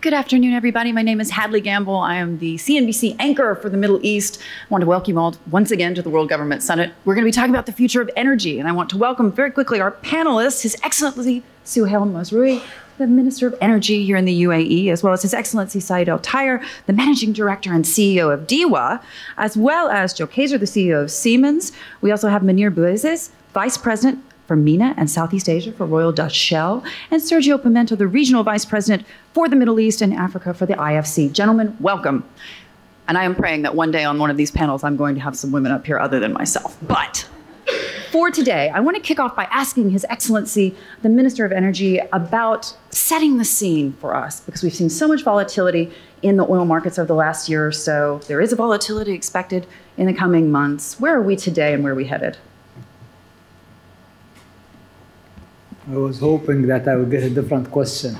Good afternoon, everybody. My name is Hadley Gamble. I am the CNBC anchor for the Middle East. I want to welcome you all once again to the World Government Summit. We're going to be talking about the future of energy, and I want to welcome very quickly our panelists, His Excellency Suhail MAZROUEI, the Minister of Energy here in the UAE, as well as His Excellency Saeed Al-Tayer, the Managing Director and CEO of DEWA, as well as Joe KAESER, the CEO of Siemens. We also have Munir BOUAZIZ, Vice President for MENA and Southeast Asia for Royal Dutch Shell, and Sergio Pimenta, the Regional Vice President for the Middle East and Africa for the IFC. Gentlemen, welcome. And I am praying that one day on one of these panels, I'm going to have some women up here other than myself. But for today, I want to kick off by asking His Excellency, the Minister of Energy, about setting the scene for us, because we've seen so much volatility in the oil markets over the last year or so. There is a volatility expected in the coming months. Where are we today and where are we headed? I was hoping that I would get a different question,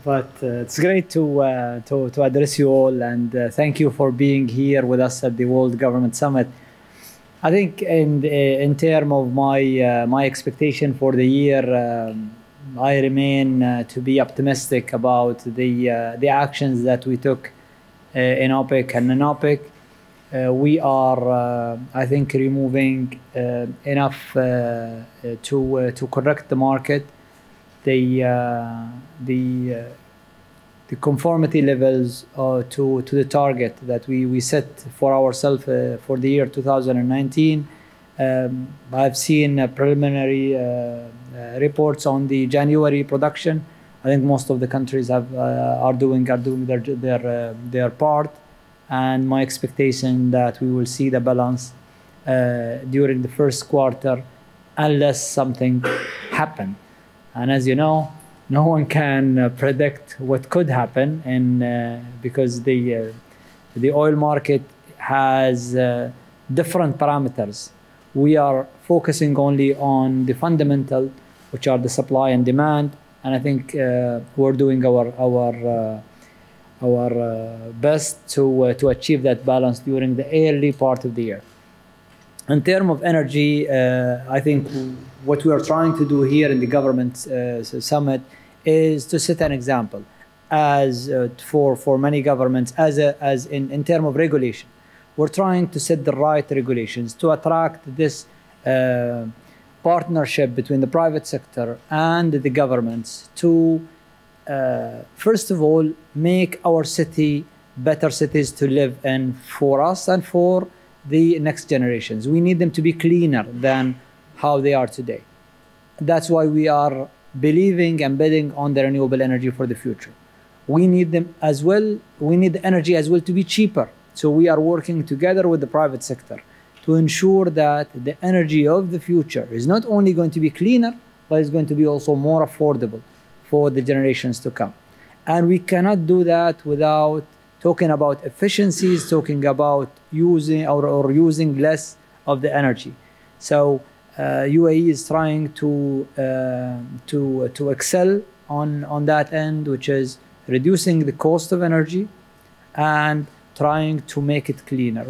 but it's great to address you all, and thank you for being here with us at the World Government Summit. I think in terms of my expectation for the year, I remain to be optimistic about the actions that we took in OPEC and non-OPEC. We are, I think, removing enough to correct the market. The conformity levels to the target that we set for ourselves for the year 2019. I've seen preliminary reports on the January production. I think most of the countries are doing their part. And my expectation that we will see the balance during the first quarter unless something happens. And as you know, no one can predict what could happen, and because the oil market has different parameters. We are focusing only on the fundamental, which are the supply and demand, and I think we're doing our best to achieve that balance during the early part of the year. In terms of energy, I think what we are trying to do here in the government summit is to set an example as for many governments as in terms of regulation. We're trying to set the right regulations to attract this partnership between the private sector and the governments to first of all, make our city better cities to live in for us and for the next generations. We need them to be cleaner than how they are today. That's why we are believing and betting on the renewable energy for the future. We need them as well. We need the energy as well to be cheaper. So we are working together with the private sector to ensure that the energy of the future is not only going to be cleaner, but it's going to be also more affordable for the generations to come. And we cannot do that without talking about efficiencies, talking about using or using less of the energy. So UAE is trying to excel on that end, which is reducing the cost of energy and trying to make it cleaner.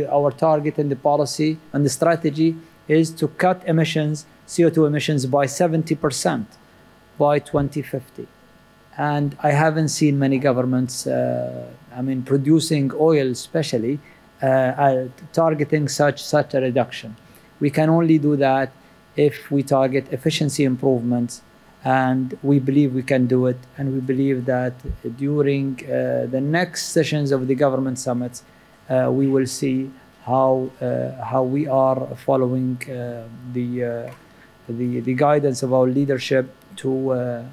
Our target in the policy and the strategy is to cut emissions, CO2 emissions by 70%. By 2050. And I haven't seen many governments, producing oil especially, targeting such a reduction. We can only do that if we target efficiency improvements, and we believe we can do it. And we believe that during the next sessions of the government summits, we will see how we are following the guidance of our leadership to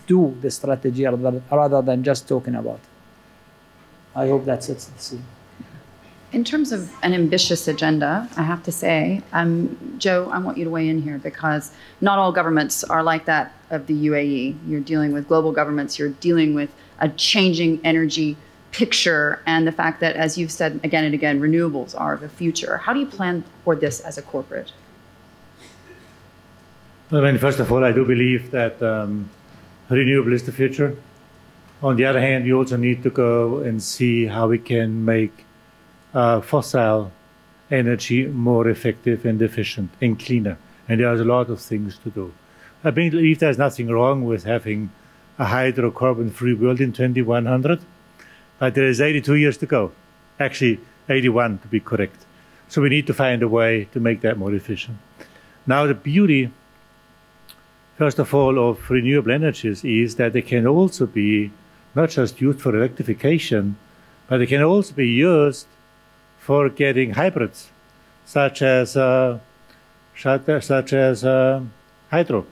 do the strategy rather than just talking about it. I hope that sets the scene. In terms of an ambitious agenda, I have to say, Joe, I want you to weigh in here because not all governments are like that of the UAE. You're dealing with global governments. You're dealing with a changing energy picture and the fact that, as you've said again and again, renewables are the future. How do you plan for this as a corporate? First of all, I do believe that renewable is the future. On the other hand, we also need to go and see how we can make fossil energy more effective and efficient and cleaner. And there's a lot of things to do. I believe there's nothing wrong with having a hydrocarbon-free world in 2100, but there is 82 years to go. Actually, 81 to be correct. So we need to find a way to make that more efficient. Now, the beauty, first of all, of renewable energies is that they can also be not just used for electrification, but they can also be used for getting hybrids, such as hydro.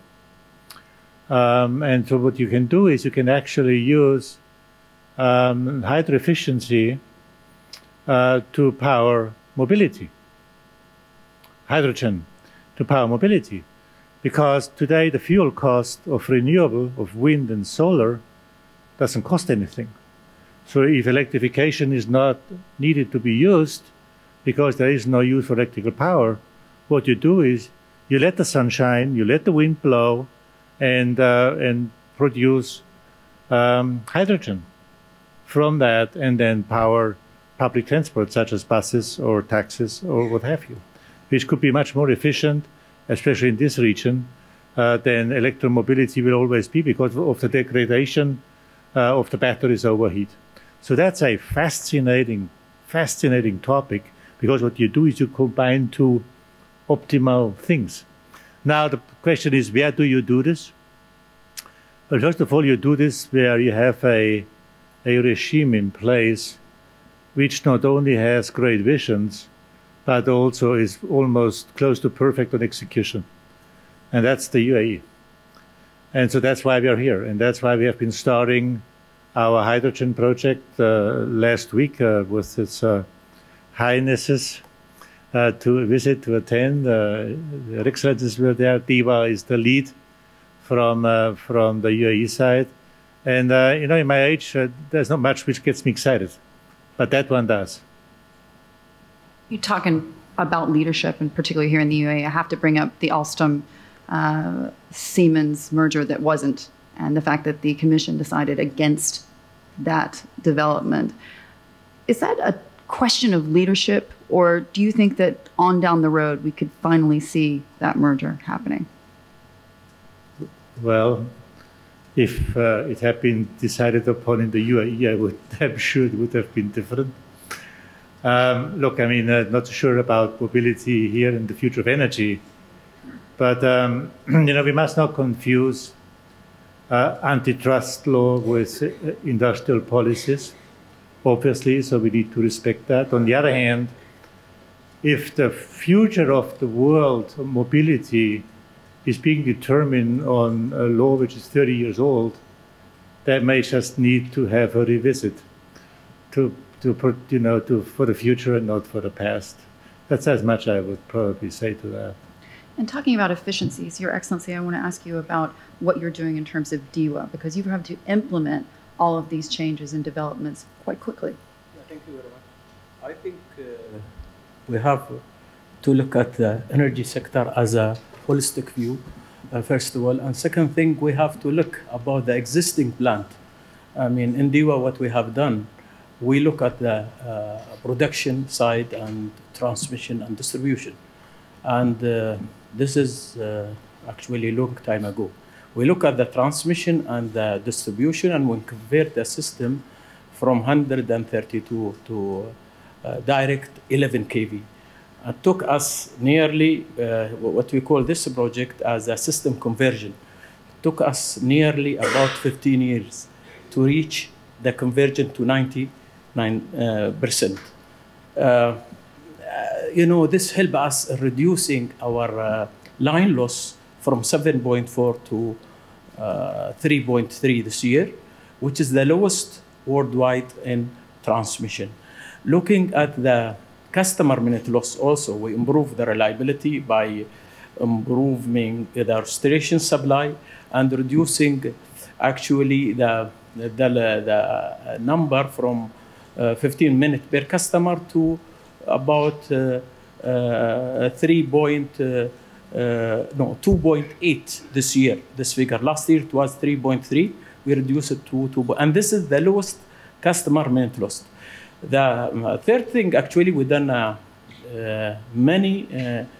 And so what you can do is you can actually use hydro efficiency to power mobility, hydrogen to power mobility. Because today the fuel cost of renewable, of wind and solar, doesn't cost anything. So if electrification is not needed to be used because there is no use for electrical power, what you do is you let the sun shine, you let the wind blow, and produce hydrogen from that, and then power public transport such as buses or taxis or what have you, which could be much more efficient, especially in this region, than electromobility will always be because of the degradation of the batteries overheat. So that's a fascinating topic, because what you do is you combine two optimal things. Now the question is, where do you do this? Well, first of all, you do this where you have a regime in place which not only has great visions, but also is almost close to perfect on execution. And that's the UAE. And so that's why we are here. And that's why we have been starting our hydrogen project last week with its highnesses to visit, to attend. Their excellencies were there. DIVA is the lead from the UAE side. And, you know, in my age, there's not much which gets me excited. But that one does. You're talking about leadership, and particularly here in the UAE, I have to bring up the Alstom-Siemens merger that wasn't, and the fact that the Commission decided against that development. Is that a question of leadership, or do you think that on down the road we could finally see that merger happening? Well, if it had been decided upon in the UAE, I'm sure it would have been different. Look, I mean, not sure about mobility here and the future of energy, but you know, we must not confuse antitrust law with industrial policies, obviously, so we need to respect that. On the other hand, if the future of the world mobility is being determined on a law which is 30 years old, that may just need to have a revisit to put, you know, for the future and not for the past. That's as much I would probably say to that. And talking about efficiencies, Your Excellency, I want to ask you about what you're doing in terms of DIWA, because you have to implement all of these changes and developments quite quickly. Yeah, thank you very much. I think we have to look at the energy sector as a holistic view, first of all. And second thing, we have to look about the existing plant. I mean, in DIWA, what we have done, we look at the production side and transmission and distribution. And this is actually a long time ago. We look at the transmission and the distribution, and we convert the system from 132 to direct 11 kV. It took us nearly, what we call this project as a system conversion. It took us nearly about 15 years to reach the conversion to 99%. You know, this helped us reducing our line loss from 7.4 to 3.3 this year, which is the lowest worldwide in transmission. Looking at the customer minute loss also, we improve the reliability by improving the restoration supply and reducing actually the number from 15 minutes per customer to about 2.8 this year, this figure. Last year it was 3.3. We reduced it to 2. And this is the lowest customer minute loss. The third thing, actually, we've done many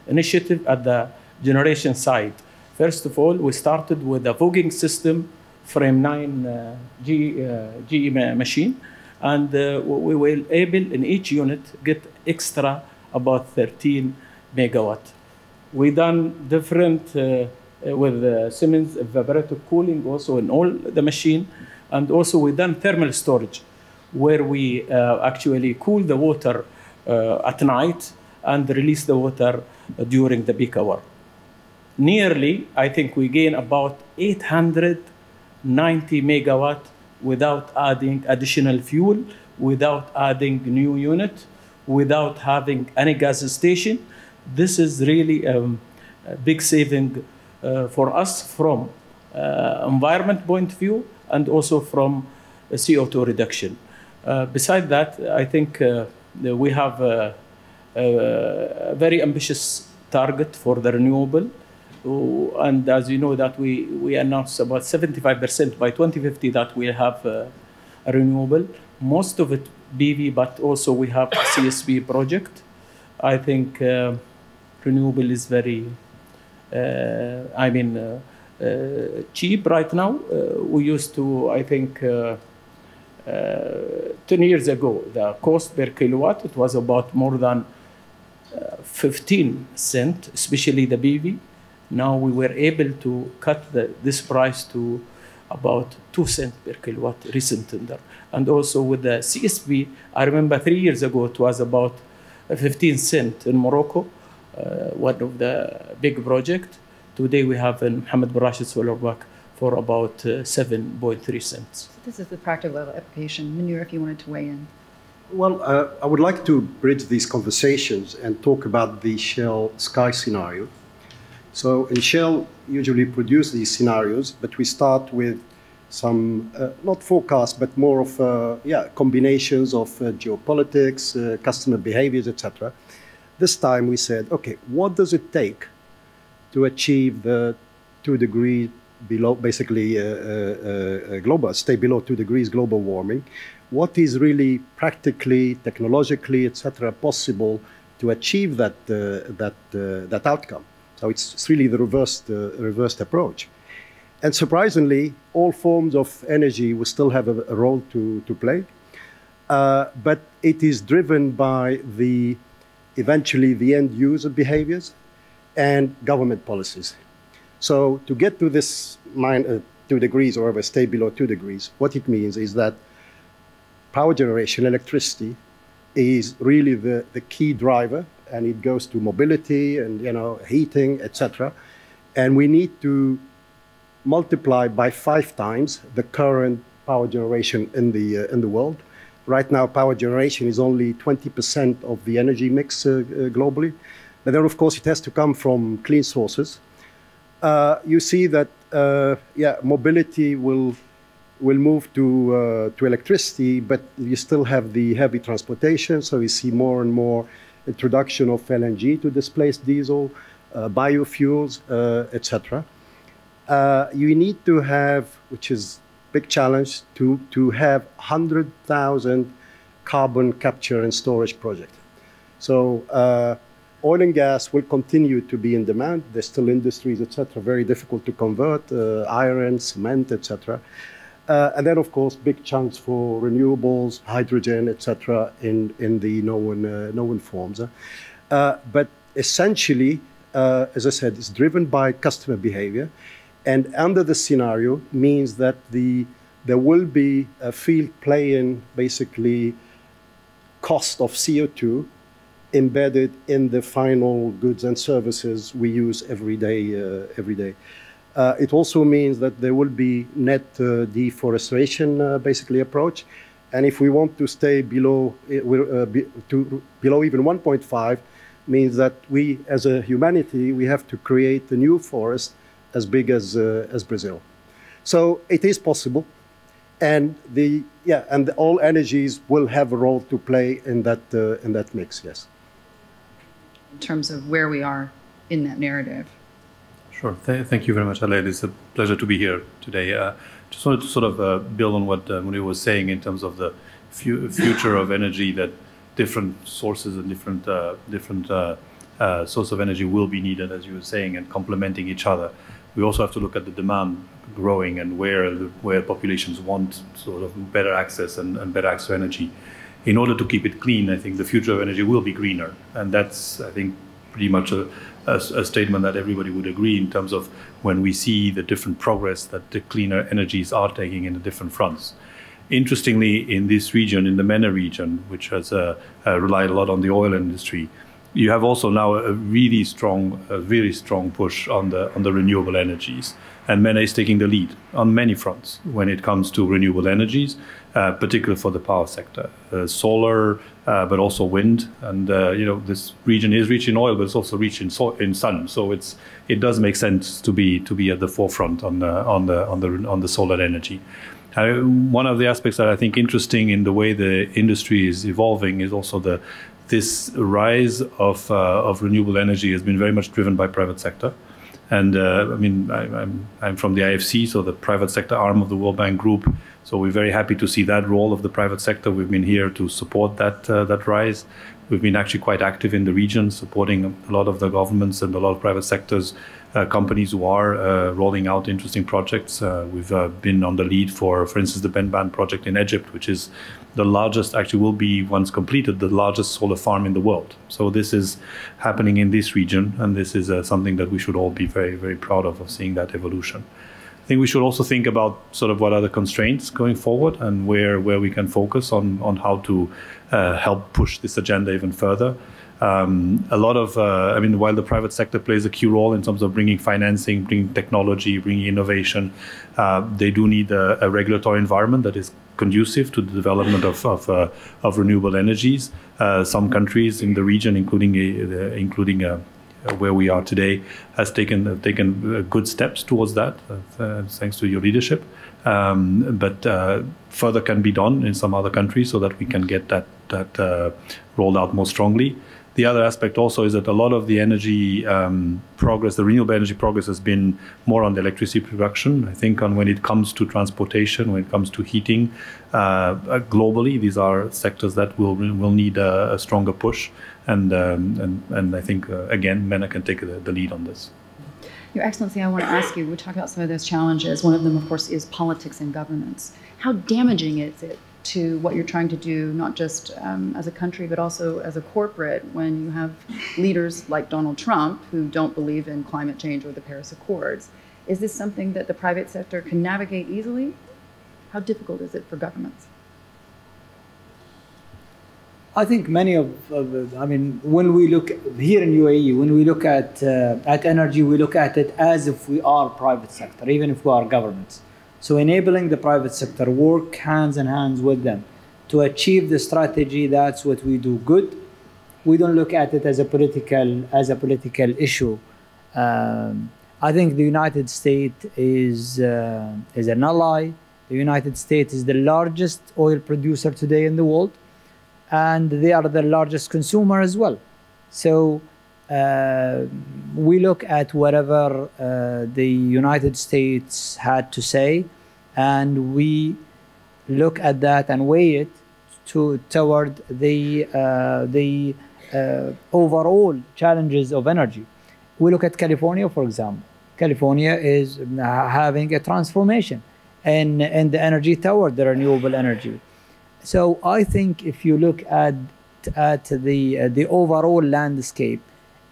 initiatives at the generation side. First of all, we started with a fogging system frame 9 GE machine, and we were able in each unit get extra about 13 megawatt. We done different with Siemens evaporative cooling also in all the machine, and also we done thermal storage, where we actually cool the water at night and release the water during the peak hour. Nearly, I think we gain about 890 megawatt without adding additional fuel, without adding new unit, without having any gas station. This is really a big saving for us from environment point of view and also from CO2 reduction. Besides that, I think we have a very ambitious target for the renewable. And as you know, that we announced about 75% by 2050 that we have a renewable. Most of it PV, but also we have a CSP project. I think renewable is very, cheap right now. We used to, I think, 10 years ago, the cost per kilowatt, it was about more than 15 cents, especially the PV. Now we were able to cut this price to about 2 cents per kilowatt recent tender. And also with the CSP, I remember 3 years ago, it was about 15 cents in Morocco, one of the big projects. Today we have in Mohammed bin Rashid Solar Park for about 7.3 cents. This is the practical application. Munir, if you wanted to weigh in. Well, I would like to bridge these conversations and talk about the Shell Sky scenario. So in Shell, usually produce these scenarios, but we start with some, not forecasts, but more of combinations of geopolitics, customer behaviors, etc. This time we said, okay, what does it take to achieve the 2 degrees below, basically stay below 2 degrees global warming? What is really practically, technologically, etc., possible to achieve that outcome? So it's really the reversed approach. And surprisingly, all forms of energy will still have a role to play, but it is driven by eventually the end user behaviors and government policies. So to get to this 2 degrees or stay below 2 degrees, what it means is that power generation, electricity, is really the key driver, and it goes to mobility and heating, etc. And we need to multiply by 5 times the current power generation in the world. Right now, power generation is only 20% of the energy mix globally. But then, of course, it has to come from clean sources. You see that mobility will move to electricity, but you still have the heavy transportation. So you see more and more introduction of LNG to displace diesel, biofuels, etc. You need to have, which is a big challenge, to have 100,000 carbon capture and storage projects. So oil and gas will continue to be in demand. There's still industries, etc., very difficult to convert, iron, cement, etc. And then, of course, big chunks for renewables, hydrogen, etc., in the known forms. But essentially, as I said, it's driven by customer behavior. And under the scenario means that there will be a field playing, basically, cost of CO2 embedded in the final goods and services we use every day. It also means that there will be net deforestation, basically, approach. And if we want to stay below even 1.5, means that we, as a humanity, we have to create a new forest as big as Brazil. So it is possible, and all energies will have a role to play in that mix. Yes. In terms of where we are in that narrative. Sure. Thank you very much, Ale. It's a pleasure to be here today. Just wanted to sort of build on what Munir was saying in terms of the future of energy, that different sources and different sources of energy will be needed, as you were saying, and complementing each other. We also have to look at the demand growing and where populations want sort of better access and better access to energy. In order to keep it clean, I think the future of energy will be greener. And that's, I think, pretty much a statement that everybody would agree in terms of when we see the different progress that the cleaner energies are taking in the different fronts. Interestingly, in this region, in the MENA region, which has relied a lot on the oil industry, you have also now a very strong push on the renewable energies. And MENA is taking the lead on many fronts when it comes to renewable energies, particularly for the power sector. Solar, but also wind. And this region is rich in oil, but it's also rich in sun. So it does make sense to be at the forefront on the solar energy. One of the aspects that I think interesting in the way the industry is evolving is also this rise of renewable energy has been very much driven by private sector. And I'm from the IFC, so the private sector arm of the World Bank Group. So we're very happy to see that role of the private sector. We've been here to support that rise. We've been actually quite active in the region, supporting a lot of the governments and a lot of private sectors, companies who are rolling out interesting projects. We've been on the lead for instance, the Benban project in Egypt, which is the largest, actually will be, once completed, the largest solar farm in the world. So this is happening in this region, and this is something that we should all be very, very proud of seeing that evolution. I think we should also think about sort of what are the constraints going forward and where we can focus on how to help push this agenda even further. A lot of, while the private sector plays a key role in terms of bringing financing, bringing technology, bringing innovation, they do need a regulatory environment that is conducive to the development of renewable energies. Some countries in the region, including where we are today, has taken good steps towards that, thanks to your leadership. But further can be done in some other countries so that we can get that rolled out more strongly. The other aspect also is that a lot of the energy progress, the renewable energy progress, has been more on the electricity production. I think when it comes to transportation, when it comes to heating, globally, these are sectors that will need a stronger push. And I think, again, MENA can take the lead on this. Your Excellency, I want to ask you, we talk about some of those challenges. One of them, of course, is politics and governance. How damaging is it to what you're trying to do, not just as a country, but also as a corporate, when you have leaders like Donald Trump who don't believe in climate change or the Paris Accords? Is this something that the private sector can navigate easily? How difficult is it for governments? I think many when we look here in UAE, when we look at energy, we look at it as if we are private sector, even if we are governments. So enabling the private sector, work hands in hands with them to achieve the strategy, that's what we do good. We don't look at it as a political issue. I think the United States is an ally. The United States is the largest oil producer today in the world, and they are the largest consumer as well. So we look at whatever the United States had to say, and we look at that and weigh it toward the overall challenges of energy. We look at California, for example. California is having a transformation in the energy toward the renewable energy. So I think if you look at the overall landscape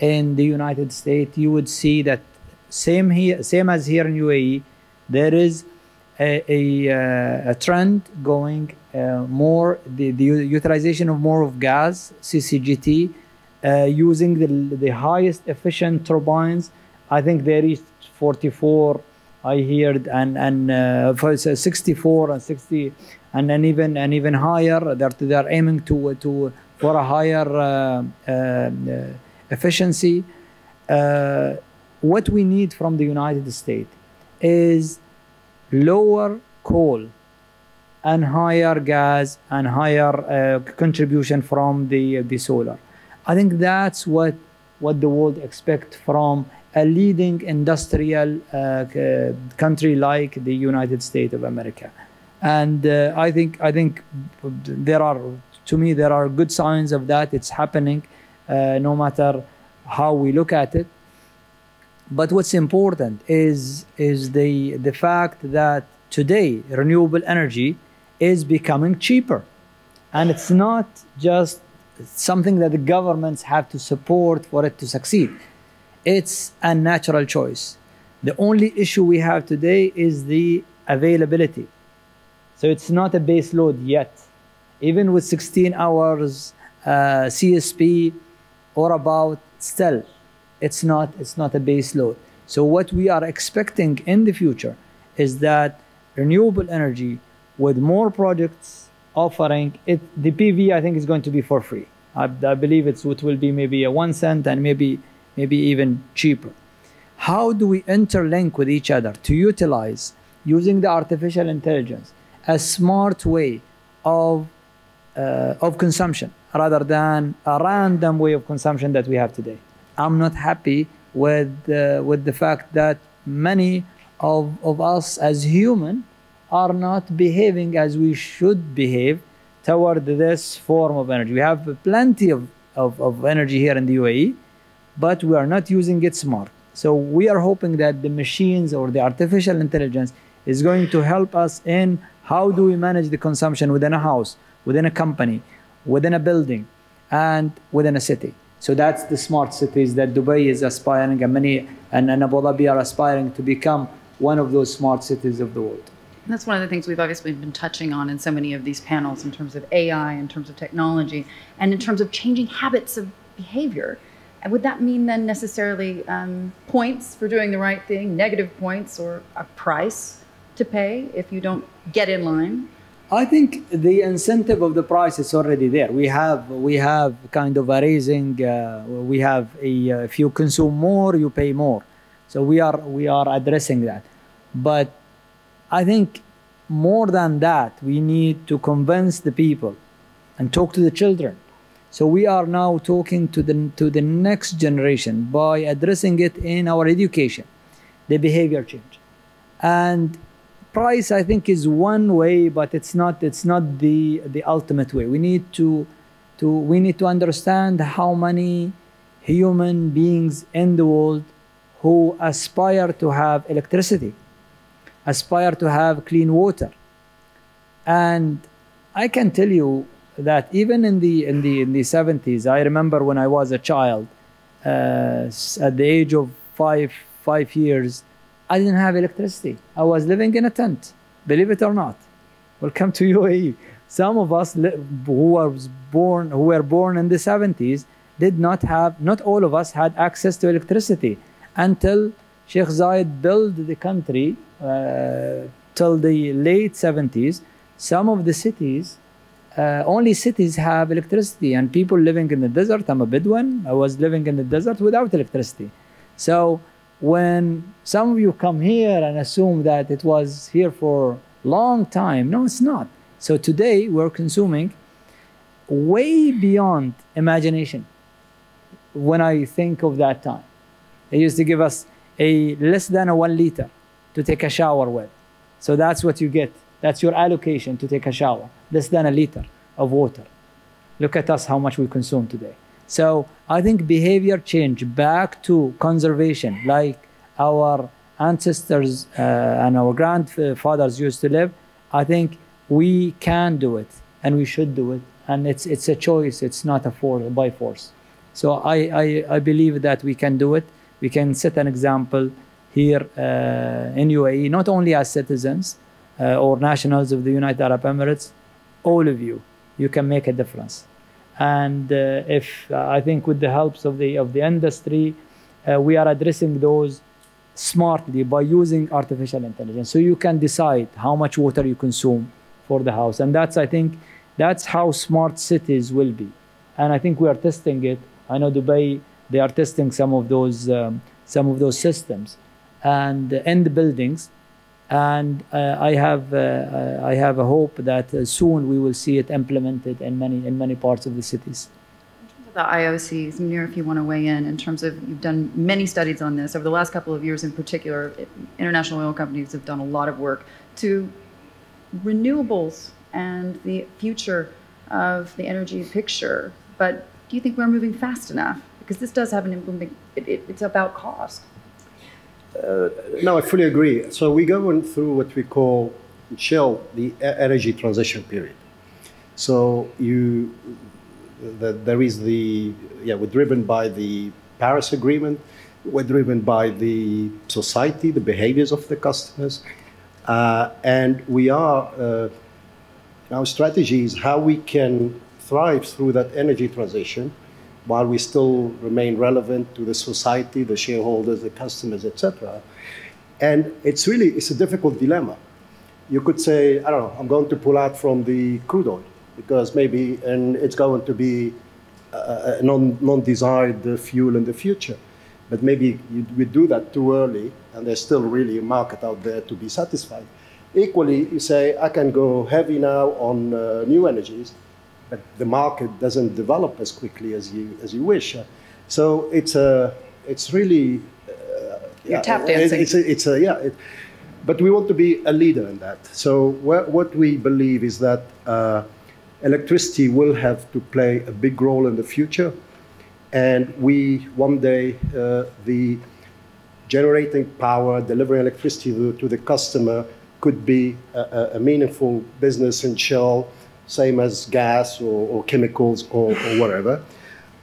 in the United States, you would see that same as here in UAE, there is a trend going more the utilization of more of gas, CCGT, using the highest efficient turbines. I think they reached 44. I heard and for 64 and 60 and then even higher. They're aiming for a higher efficiency. What we need from the United States is lower coal and higher gas and higher contribution from the solar. I think that's what the world expects from a leading industrial country like the United States of America. And I think there are good signs of that. It's happening no matter how we look at it. But what's important is the fact that today renewable energy is becoming cheaper. And it's not just something that the governments have to support for it to succeed. It's a natural choice. The only issue we have today is the availability. So it's not a base load yet. Even with 16 hours CSP or about, still, it's not a base load. So what we are expecting in the future is that renewable energy with more projects offering it, the PV I think is going to be for free. I believe it will be maybe a 1 cent and maybe even cheaper. How do we interlink with each other to utilize, using the artificial intelligence, a smart way of consumption rather than a random way of consumption that we have today? I'm not happy with the fact that many of us as human are not behaving as we should behave toward this form of energy. We have plenty of energy here in the UAE, but we are not using it smart. So we are hoping that the machines or the artificial intelligence is going to help us in how do we manage the consumption within a house, within a company, within a building, and within a city. So that's the smart cities that Dubai is aspiring, and Abu Dhabi are aspiring to become one of those smart cities of the world. And that's one of the things we've obviously been touching on in so many of these panels in terms of AI, in terms of technology, and in terms of changing habits of behavior. And would that mean then necessarily points for doing the right thing, negative points, or a price to pay if you don't get in line? I think the incentive of the price is already there. We have kind of a raising. We have if you consume more, you pay more. So we are addressing that. But I think more than that, we need to convince the people and talk to the children. So we are now talking to the next generation by addressing it in our education, the behavior change. And price, I think, is one way, but it's not the ultimate way. We need to understand how many human beings in the world who aspire to have electricity, aspire to have clean water. And I can tell you that even in the 70s, I remember when I was a child, at the age of five years, I didn't have electricity. I was living in a tent, believe it or not. Welcome to UAE. Some of us who were born in the 70s did not have, not all of us had access to electricity until Sheikh Zayed built the country till the late 70s. Some of the cities, only cities have electricity, and people living in the desert. I'm a Bedouin. I was living in the desert without electricity. So when some of you come here and assume that it was here for a long time, no, it's not. So today we're consuming way beyond imagination. When I think of that time, they used to give us a less than a 1 liter to take a shower with. So that's what you get. That's your allocation to take a shower, less than a liter of water. Look at us, how much we consume today. So I think behavior change back to conservation, like our ancestors and our grandfathers used to live. I think we can do it, and we should do it. And it's a choice. It's not by force. So I believe that we can do it. We can set an example here in UAE, not only as citizens or nationals of the United Arab Emirates. All of you can make a difference. And if I think with the helps of the industry, we are addressing those smartly by using artificial intelligence. So you can decide how much water you consume for the house. And I think that's how smart cities will be. And I think we are testing it. I know Dubai, they are testing some of those systems and in the buildings. And I have a hope that soon we will see it implemented in many parts of the cities. In terms of the IOCs, Munir, if you want to weigh in terms of, you've done many studies on this over the last couple of years in particular. International oil companies have done a lot of work to renewables and the future of the energy picture. But do you think we're moving fast enough? Because this does have an it's about cost. No, I fully agree. So we're going through what we call in Shell the energy transition period. So there is we're driven by the Paris Agreement, we're driven by the society, the behaviors of the customers, and we are, our strategy is how we can thrive through that energy transition while we still remain relevant to the society, the shareholders, the customers, etc. And it's a difficult dilemma. You could say, I don't know, I'm going to pull out from the crude oil because maybe, and it's going to be a non-desired fuel in the future. But maybe we do that too early, and there's still really a market out there to be satisfied. Equally, you say, I can go heavy now on new energies, but the market doesn't develop as quickly as you wish. So it's really you're tap dancing. But we want to be a leader in that. So what we believe is that electricity will have to play a big role in the future, and one day the generating power, delivering electricity to the customer could be a meaningful business in Shell, same as gas or chemicals or whatever.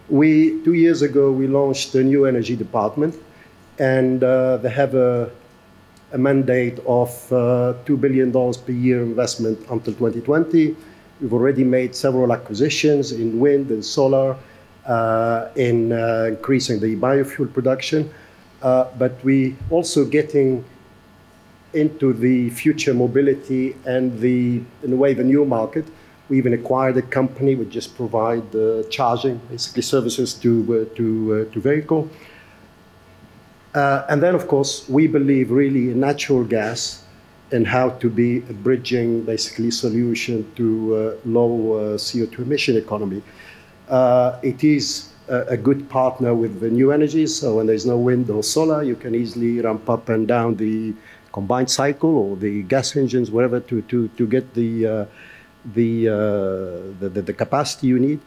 2 years ago, we launched a new energy department, and they have a mandate of $2 billion per year investment until 2020. We've already made several acquisitions in wind and solar, in increasing the biofuel production, but we also getting into the future mobility and in a way, the new market. We even acquired a company which just provide charging, basically services to vehicle. And then, of course, we believe really in natural gas and how to be a bridging, basically, solution to low CO2 emission economy. It is a good partner with the new energies. So when there's no wind or solar, you can easily ramp up and down the combined cycle or the gas engines, whatever, to get the capacity you need.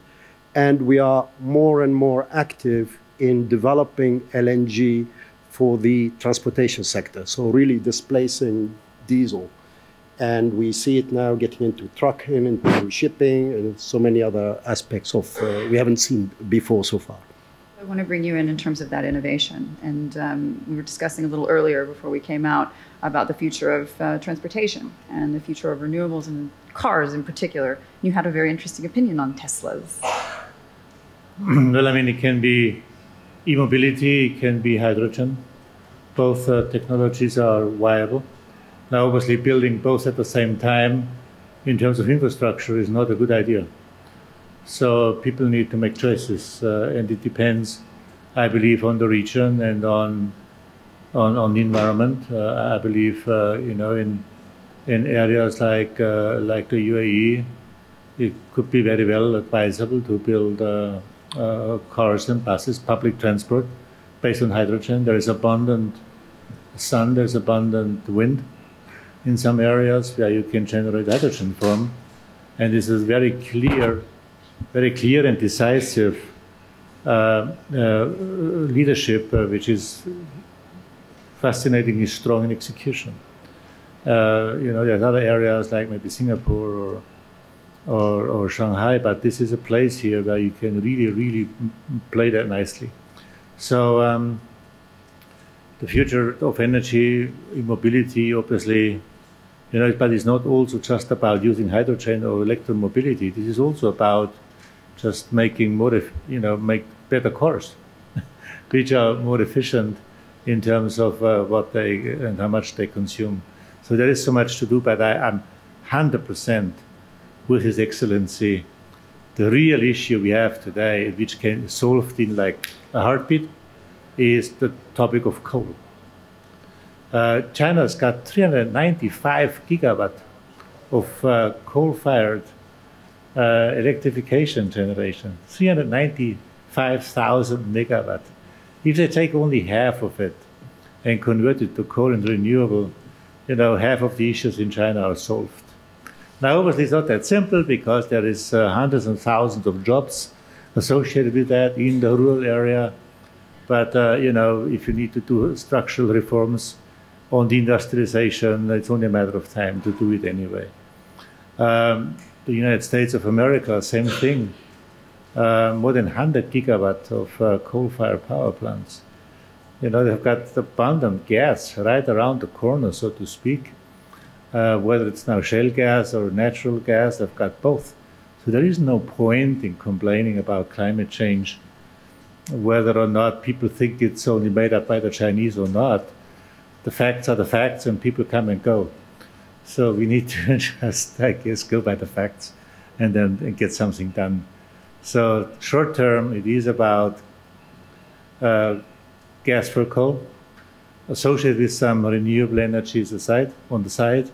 And we are more and more active in developing LNG for the transportation sector. So really displacing diesel. And we see it now getting into trucking, into shipping, and so many other aspects of we haven't seen before so far. I want to bring you in terms of that innovation. And we were discussing a little earlier before we came out about the future of transportation and the future of renewables and cars in particular. You had a very interesting opinion on Teslas. Well, I mean, it can be e-mobility, it can be hydrogen. Both technologies are viable. Now, obviously, building both at the same time in terms of infrastructure is not a good idea. So people need to make choices, and it depends, I believe, on the region and on the environment. I believe, in areas like the UAE, it could be very well advisable to build cars and buses, public transport, based on hydrogen. There is abundant sun, there's abundant wind in some areas where you can generate hydrogen from. And this is very clear and decisive leadership, which is fascinatingly strong in execution. There's other areas like maybe Singapore or Shanghai, but this is a place here where you can really play that nicely. So the future of energy, mobility, obviously, but it's not also just about using hydrogen or electromobility. This is also about just making make better cars, which are more efficient in terms of what they and how much they consume. So there is so much to do, but I'm 100% with His Excellency. The real issue we have today, which can be solved in like a heartbeat, is the topic of coal. China's got 395 gigawatt of coal-fired electrification generation, 395,000 megawatt. If they take only half of it and convert it to coal and renewable, half of the issues in China are solved. Now, obviously, it's not that simple because there is hundreds and thousands of jobs associated with that in the rural area. But, if you need to do structural reforms on the industrialization, it's only a matter of time to do it anyway. The United States of America, same thing. More than 100 gigawatts of coal-fired power plants. They've got abundant gas right around the corner, so to speak. Whether it's now shale gas or natural gas, they've got both. So there is no point in complaining about climate change, whether or not people think it's only made up by the Chinese or not. The facts are the facts, and people come and go. So we need to just, I guess, go by the facts and then get something done. So short term, it is about gas for coal, associated with some renewable energies on the side.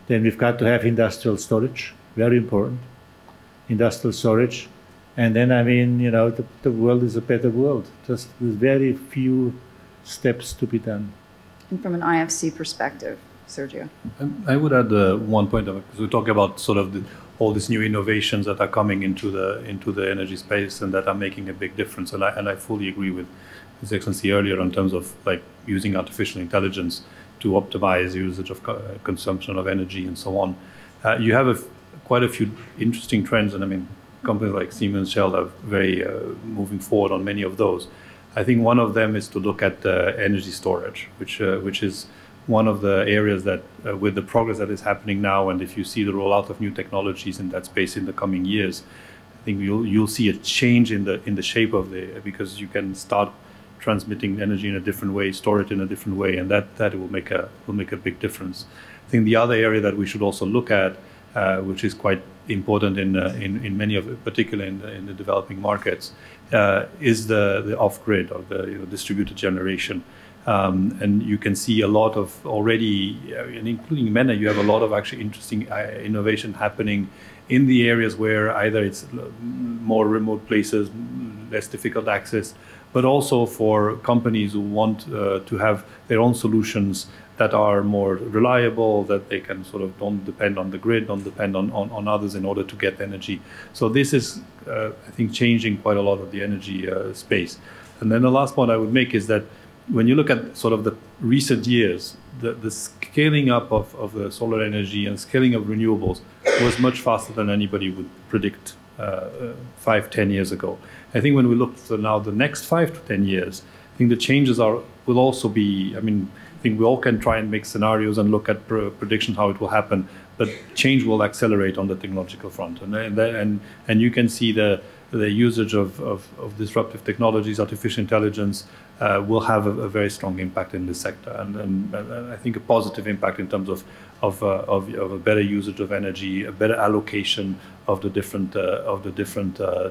Then we've got to have industrial storage, very important, industrial storage. And then, the world is a better world, just with very few steps to be done. And from an IFC perspective, Sergio? I would add one point, because we talk about sort of all these new innovations that are coming into the energy space and that are making a big difference. And I fully agree with His Excellency earlier in terms of using artificial intelligence to optimize usage of consumption of energy and so on. You have quite a few interesting trends, and companies like Siemens, Shell are very moving forward on many of those. I think one of them is to look at energy storage, which is one of the areas that, with the progress that is happening now, and if you see the rollout of new technologies in that space in the coming years, I think you'll see a change in the shape of because you can start transmitting energy in a different way, store it in a different way, and that will make a big difference. I think the other area that we should also look at, which is quite important in many of, particularly in the developing markets, is the off-grid or the distributed generation. And you can see a lot of already, and including MENA, you have a lot of actually interesting innovation happening in the areas where either it's more remote places, less difficult access, but also for companies who want to have their own solutions that are more reliable, that they can sort of don't depend on the grid, don't depend on others in order to get energy. So this is, I think, changing quite a lot of the energy space. And then the last point I would make is that when you look at sort of the recent years, the scaling up of the solar energy and scaling of renewables was much faster than anybody would predict 5-10 years ago. I think when we look for now the next 5 to 10 years, I think the changes will also be, I think we all can try and make scenarios and look at predictions how it will happen, but change will accelerate on the technological front. And you can see the usage of disruptive technologies, artificial intelligence, will have a very strong impact in this sector, and I think a positive impact in terms of a better usage of energy, a better allocation of the different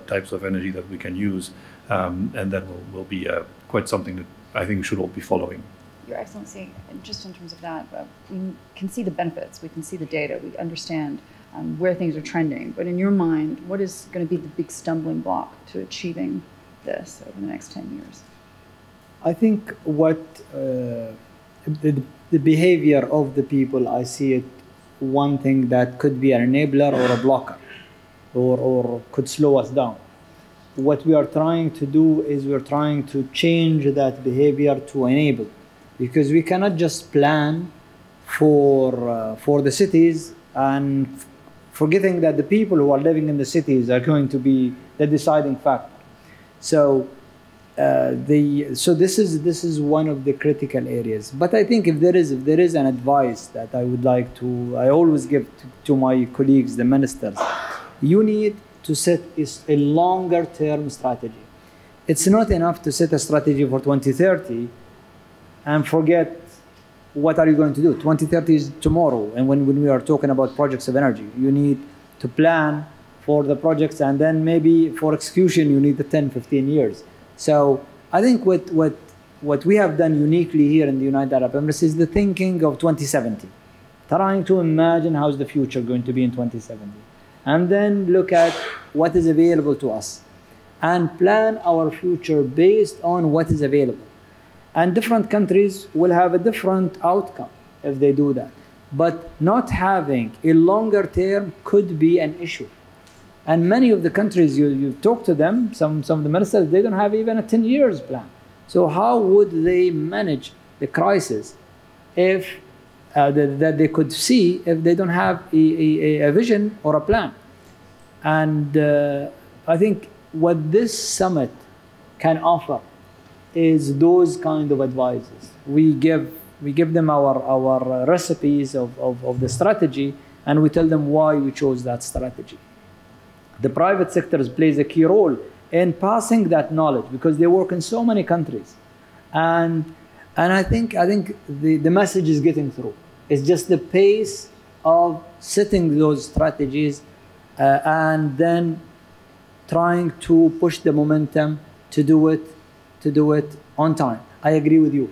types of energy that we can use, and that will be quite something that I think we should all be following. Your Excellency, just in terms of that, we can see the benefits, we can see the data, we understand where things are trending, but in your mind, what is going to be the big stumbling block to achieving this over the next 10 years? I think what the behavior of the people, I see it one thing that could be an enabler or a blocker, or could slow us down. What we are trying to do is we're trying to change that behavior to enable, because we cannot just plan for the cities and forgetting that the people who are living in the cities are going to be the deciding factor. So this is one of the critical areas. But I think if there is an advice that I would like to, I always give to my colleagues, the ministers, you need to set a longer term strategy. It's not enough to set a strategy for 2030 and forget what are you going to do. 2030 is tomorrow, and when we are talking about projects of energy, you need to plan for the projects, and then maybe for execution you need the 10-15 years. So I think what we have done uniquely here in the United Arab Emirates is the thinking of 2070, trying to imagine how's the future going to be in 2070, and then look at what is available to us and plan our future based on what is available. And different countries will have a different outcome if they do that. But not having a longer term could be an issue. And many of the countries, you talk to them, some of the ministers, they don't have even a 10 years plan. So how would they manage the crisis if that they could see if they don't have a vision or a plan? And I think what this summit can offer is those kind of advices. We give them our recipes of the strategy, and we tell them why we chose that strategy. The private sector plays a key role in passing that knowledge because they work in so many countries, and I think the message is getting through. It's just the pace of setting those strategies and then trying to push the momentum to do it on time. I agree with you.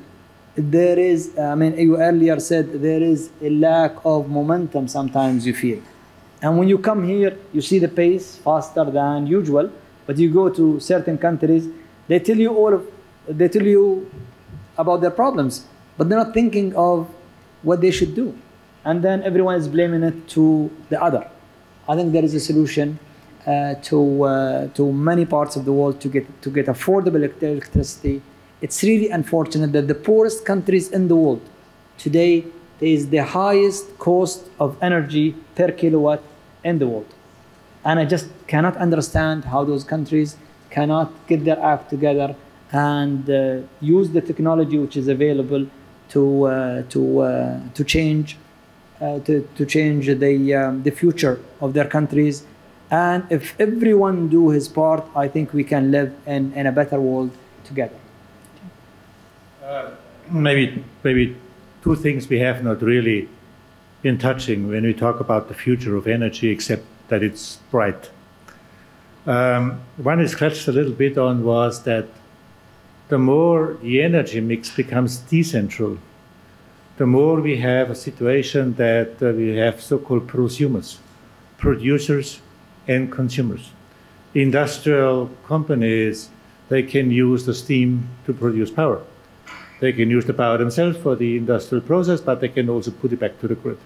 There is, I mean, you earlier said there is a lack of momentum sometimes you feel. And when you come here, you see the pace faster than usual, but you go to certain countries, they tell you about their problems, but they're not thinking of what they should do. And then everyone is blaming it to the other. I think there is a solution to many parts of the world to get affordable electricity. It's really unfortunate that the poorest countries in the world today, there is the highest cost of energy per kilowatt in the world. And I just cannot understand how those countries cannot get their act together and use the technology which is available to change the future of their countries. And if everyone do his part, I think we can live in a better world together. Maybe two things we have not really been touching when we talk about the future of energy, except that it's bright. One I scratched a little bit on was that the more the energy mix becomes decentral, the more we have a situation that we have so-called prosumers, producers and consumers. Industrial companies, they can use the steam to produce power. They can use the power themselves for the industrial process, but they can also put it back to the grid.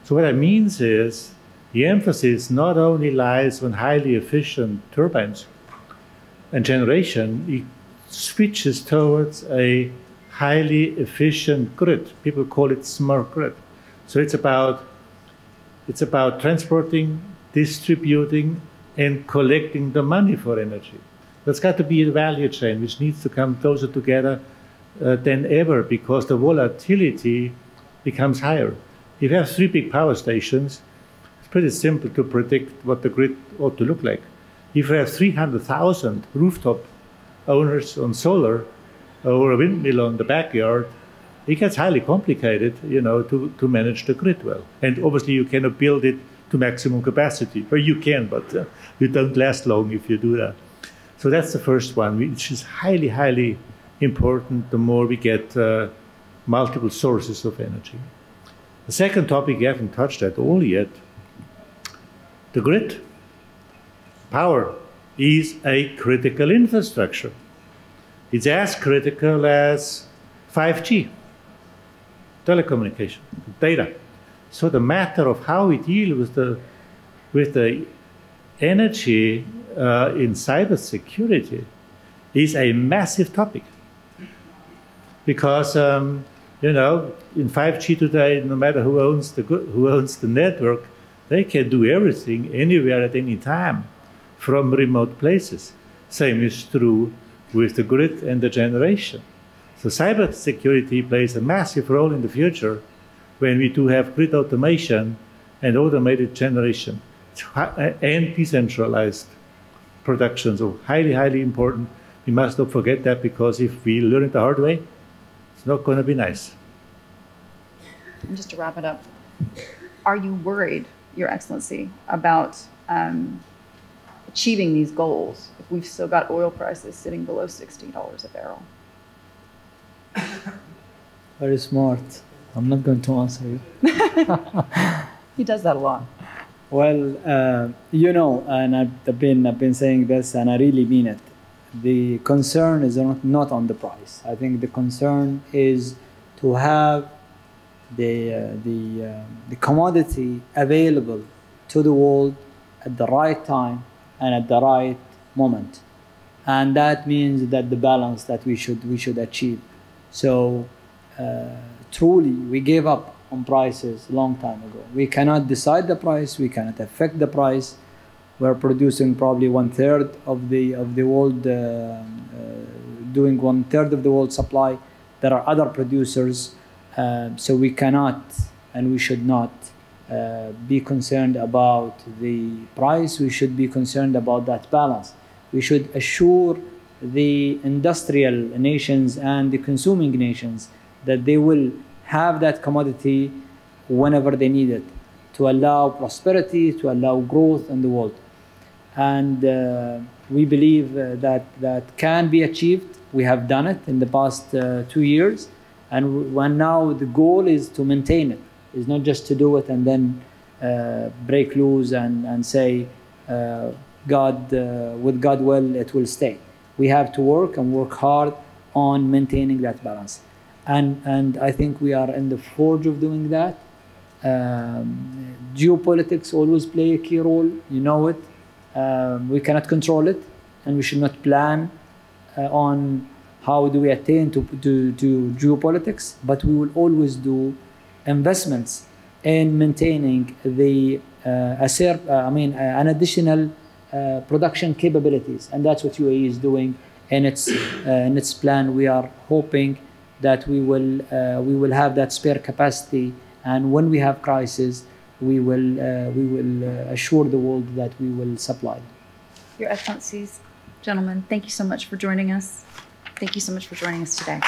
So what that means is the emphasis not only lies on highly efficient turbines and generation, it switches towards a highly efficient grid. People call it smart grid. So it's about transporting, distributing, and collecting the money for energy. There's got to be a value chain which needs to come closer together than ever, because the volatility becomes higher. If you have 3 big power stations, it's pretty simple to predict what the grid ought to look like. If you have 300,000 rooftop owners on solar or a windmill on the backyard, it gets highly complicated, to manage the grid well. And obviously you cannot build it to maximum capacity, or you can, but you don't last long if you do that. So that's the first one, which is highly, highly important the more we get multiple sources of energy. The second topic we haven't touched at all yet, the grid. Power is a critical infrastructure. It's as critical as 5G, telecommunication, data. So the matter of how we deal with the energy in cybersecurity is a massive topic. Because in 5G today, no matter who owns the network, they can do everything anywhere at any time from remote places. Same is true with the grid and the generation. So cybersecurity plays a massive role in the future when we do have grid automation and automated generation and decentralized production. So highly, highly important. We must not forget that, because if we learn it the hard way, it's not going to be nice. And just to wrap it up, are you worried, Your Excellency, about achieving these goals if we've still got oil prices sitting below $60 a barrel? Very smart. I'm not going to answer you. He does that a lot. Well, and I've been saying this, and I really mean it. The concern is not on the price. I think the concern is to have the commodity available to the world at the right time and at the right moment. and that means that the balance that we should achieve. So truly, we gave up on prices a long time ago. We cannot decide the price. We cannot affect the price. We're producing probably 1/3 of the world, doing 1/3 of the world supply. There are other producers, so we cannot and we should not be concerned about the price. We should be concerned about that balance. We should assure the industrial nations and the consuming nations that they will have that commodity whenever they need it, to allow prosperity, to allow growth in the world. And we believe that can be achieved. We have done it in the past 2 years, and now the goal is to maintain it. It's not just to do it and then break loose and say, with God will, it will stay. We have to work and work hard on maintaining that balance. And I think we are in the forge of doing that. Geopolitics always play a key role, you know it. We cannot control it, and we should not plan on how do we attain to geopolitics, but we will always do investments in maintaining the an additional production capabilities, and that's what UAE is doing in its plan. We are hoping that we will have that spare capacity, and when we have crisis, we will assure the world that we will supply. Your Excellencies, gentlemen, thank you so much for joining us. Thank you so much for joining us today.